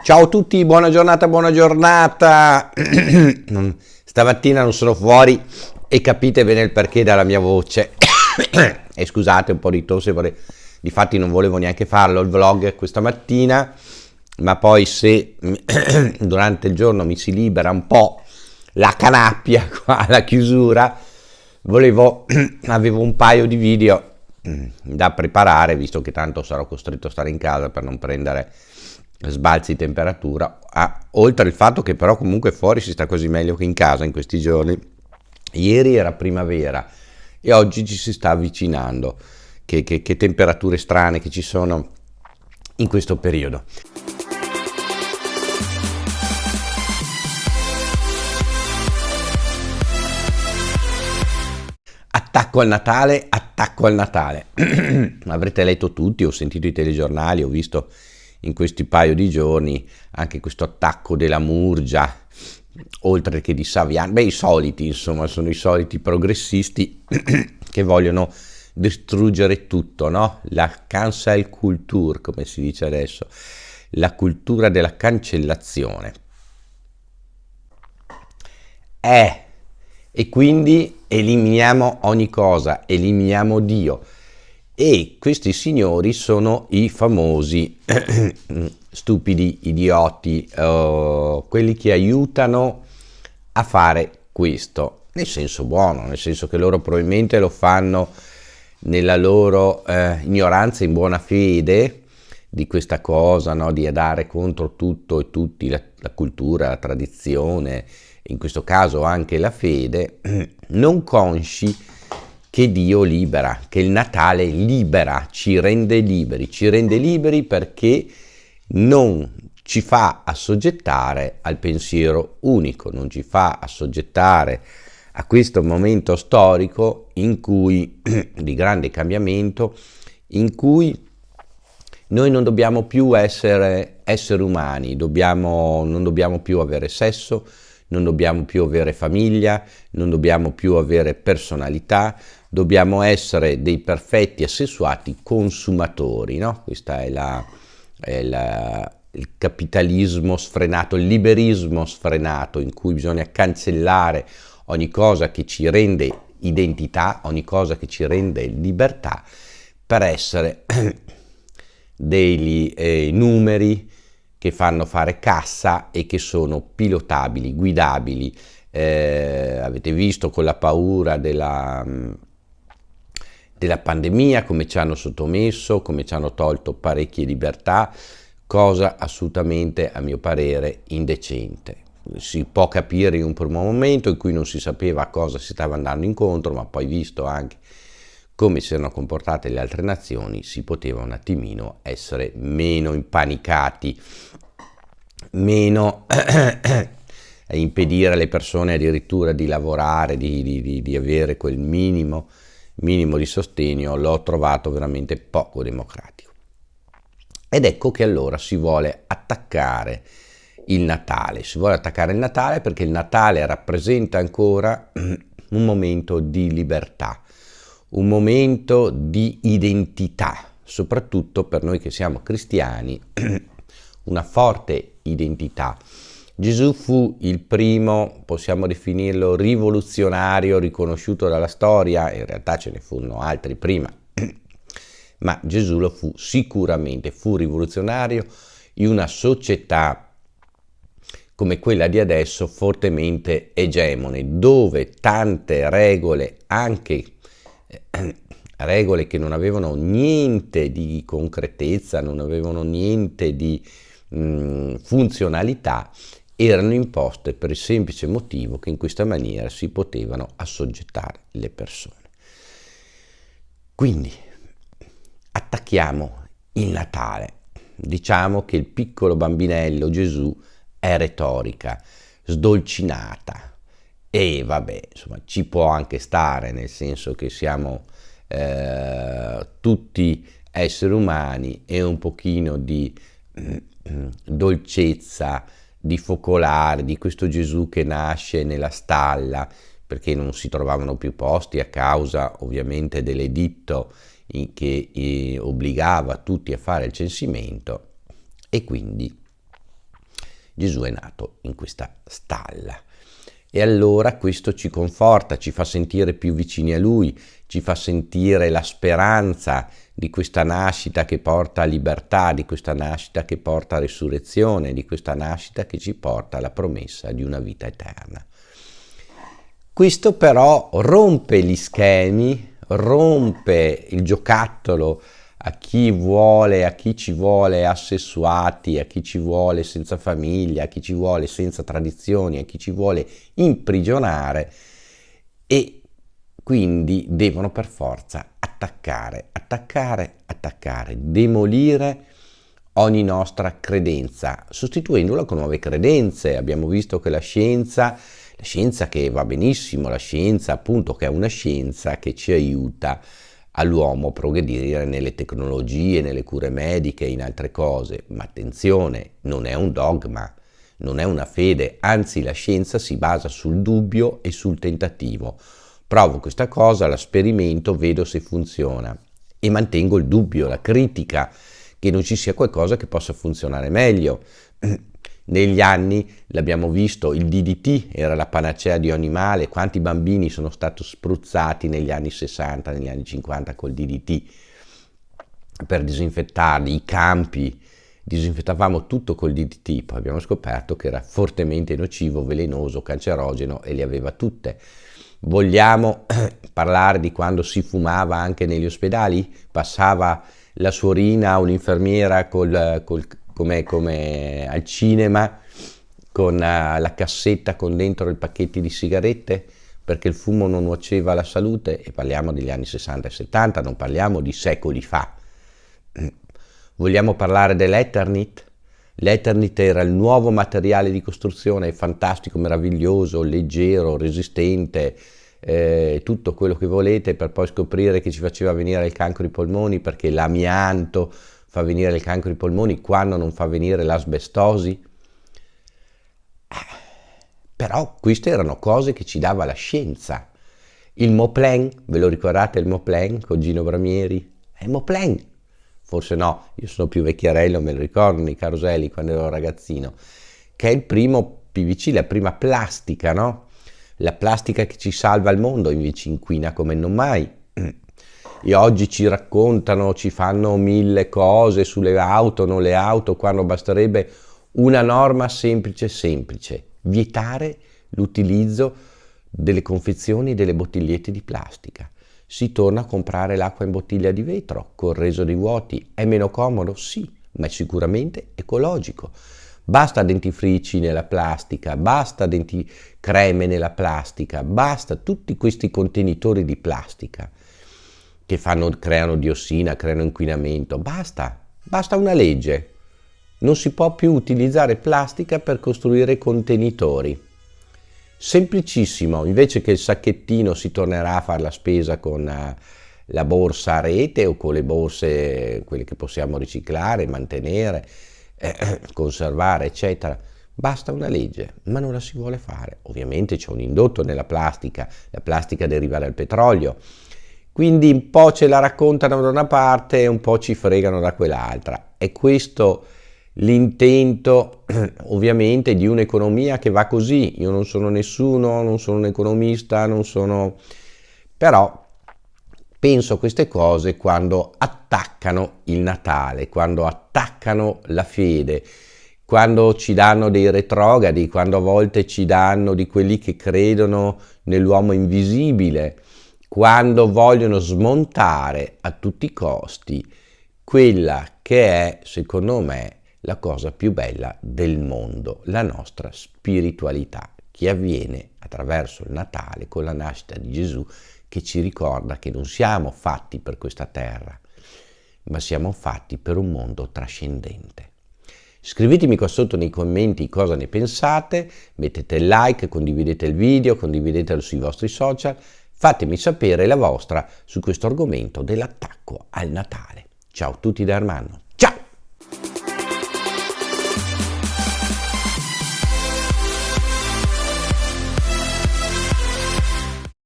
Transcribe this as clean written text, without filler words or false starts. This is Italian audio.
Ciao a tutti, buona giornata, buona giornata. Stamattina non sono fuori e capite bene il perché dalla mia voce. E scusate, un po' di tosse, difatti non volevo neanche farlo il vlog questa mattina, ma poi se durante il giorno mi si libera un po' la canappia qua alla chiusura, avevo un paio di video da preparare, visto che tanto sarò costretto a stare in casa per non prendere sbalzi di temperatura, oltre al fatto che però comunque fuori si sta quasi meglio che in casa in questi giorni. Ieri era primavera e oggi ci si sta avvicinando. Che temperature strane che ci sono in questo periodo. Attacco al Natale, attacco al Natale. Avrete letto tutti, ho sentito i telegiornali, ho visto in questi paio di giorni anche questo attacco della Murgia, oltre che di Saviano. I soliti, insomma, sono i soliti progressisti che vogliono distruggere tutto, no? La cancel culture, come si dice adesso, la cultura della cancellazione. E quindi eliminiamo ogni cosa, eliminiamo Dio. E questi signori sono i famosi stupidi, idioti, quelli che aiutano a fare questo, nel senso buono, nel senso che loro probabilmente lo fanno nella loro ignoranza, in buona fede di questa cosa, no? Di andare contro tutto e tutti, la cultura, la tradizione, in questo caso anche la fede, non consci che Dio libera, che il Natale libera, ci rende liberi perché non ci fa assoggettare al pensiero unico, non ci fa assoggettare a questo momento storico in cui, di grande cambiamento, in cui noi non dobbiamo più essere esseri umani, non dobbiamo più avere sesso, non dobbiamo più avere famiglia, non dobbiamo più avere personalità, dobbiamo essere dei perfetti assessuati consumatori, no? Questo è il capitalismo sfrenato, il liberismo sfrenato, in cui bisogna cancellare ogni cosa che ci rende identità, ogni cosa che ci rende libertà, per essere dei numeri che fanno fare cassa e che sono pilotabili, guidabili. Avete visto con la paura della pandemia come ci hanno sottomesso, come ci hanno tolto parecchie libertà, cosa assolutamente, a mio parere, indecente. Si può capire in un primo momento in cui non si sapeva a cosa si stava andando incontro, ma poi visto anche come si erano comportate le altre nazioni, si poteva un attimino essere meno impanicati, meno impedire alle persone addirittura di lavorare, di avere quel minimo di sostegno. L'ho trovato veramente poco democratico. Ed ecco che allora si vuole attaccare il Natale. Si vuole attaccare il Natale perché il Natale rappresenta ancora un momento di libertà, un momento di identità, soprattutto per noi che siamo cristiani, una forte identità. Gesù fu il primo, possiamo definirlo, rivoluzionario riconosciuto dalla storia, in realtà ce ne furono altri prima, ma Gesù lo fu sicuramente, fu rivoluzionario in una società come quella di adesso fortemente egemone, dove tante regole, anche regole che non avevano niente di concretezza, non avevano niente di funzionalità, erano imposte per il semplice motivo che in questa maniera si potevano assoggettare le persone. Quindi attacchiamo il Natale, diciamo che il piccolo bambinello Gesù è retorica, sdolcinata, e vabbè, insomma, ci può anche stare, nel senso che siamo tutti esseri umani, e un pochino di dolcezza, di focolare, di questo Gesù che nasce nella stalla, perché non si trovavano più posti a causa ovviamente dell'editto che obbligava tutti a fare il censimento, e quindi Gesù è nato in questa stalla. E allora questo ci conforta, ci fa sentire più vicini a Lui, ci fa sentire la speranza di questa nascita che porta a libertà, di questa nascita che porta a resurrezione, di questa nascita che ci porta alla promessa di una vita eterna. Questo però rompe gli schemi, rompe il giocattolo a chi vuole, a chi ci vuole assessuati, a chi ci vuole senza famiglia, a chi ci vuole senza tradizioni, a chi ci vuole imprigionare, e quindi devono per forza attaccare, demolire ogni nostra credenza, sostituendola con nuove credenze. Abbiamo visto che la scienza che va benissimo, la scienza appunto che è una scienza che ci aiuta all'uomo a progredire nelle tecnologie, nelle cure mediche e in altre cose, ma attenzione, non è un dogma, non è una fede, anzi la scienza si basa sul dubbio e sul tentativo. Provo questa cosa, la sperimento, vedo se funziona e mantengo il dubbio, la critica, che non ci sia qualcosa che possa funzionare meglio. Negli anni l'abbiamo visto, il DDT era la panacea di ogni male. Quanti bambini sono stati spruzzati negli anni 60, negli anni 50 col DDT per disinfettarli, i campi, disinfettavamo tutto col DDT, poi abbiamo scoperto che era fortemente nocivo, velenoso, cancerogeno e le aveva tutte. Vogliamo parlare di quando si fumava anche negli ospedali? Passava la suorina a un'infermiera come al cinema, con la cassetta con dentro i pacchetti di sigarette, perché il fumo non nuoceva alla salute, e parliamo degli anni 60 e 70, non parliamo di secoli fa. Vogliamo parlare dell'Eternit? L'Eternit era il nuovo materiale di costruzione, fantastico, meraviglioso, leggero, resistente, tutto quello che volete, per poi scoprire che ci faceva venire il cancro ai polmoni, perché l'amianto fa venire il cancro ai polmoni quando non fa venire l'asbestosi. Però queste erano cose che ci dava la scienza. Il Moplen, ve lo ricordate il Moplen con Gino Bramieri? È il Moplen. Forse no, io sono più vecchiarello, me lo ricordo nei caroselli quando ero ragazzino, che è il primo PVC, la prima plastica, no? La plastica che ci salva il mondo, invece inquina come non mai. E oggi ci raccontano, ci fanno 1000 cose sulle auto, non le auto, quando basterebbe una norma semplice, vietare l'utilizzo delle confezioni delle bottigliette di plastica. Si torna a comprare l'acqua in bottiglia di vetro, col reso dei vuoti. È meno comodo? Sì, ma è sicuramente ecologico. Basta dentifrici nella plastica, basta denticreme nella plastica, basta tutti questi contenitori di plastica che creano diossina, creano inquinamento. Basta una legge. Non si può più utilizzare plastica per costruire contenitori. Semplicissimo, invece che il sacchettino si tornerà a fare la spesa con la borsa a rete o con le borse, quelle che possiamo riciclare, mantenere, conservare, eccetera. Basta una legge, ma non la si vuole fare. Ovviamente c'è un indotto nella plastica, la plastica deriva dal petrolio, quindi un po' ce la raccontano da una parte e un po' ci fregano da quell'altra. È questo l'intento ovviamente di un'economia che va così. Io non sono nessuno, non sono un economista, però penso a queste cose quando attaccano il Natale, quando attaccano la fede, quando ci danno dei retrogradi, quando a volte ci danno di quelli che credono nell'uomo invisibile, quando vogliono smontare a tutti i costi quella che è, secondo me, la cosa più bella del mondo, la nostra spiritualità, che avviene attraverso il Natale, con la nascita di Gesù, che ci ricorda che non siamo fatti per questa terra, ma siamo fatti per un mondo trascendente. Scrivetemi qua sotto nei commenti cosa ne pensate, mettete il like, condividete il video, condividetelo sui vostri social, fatemi sapere la vostra su questo argomento dell'attacco al Natale. Ciao a tutti da Armando.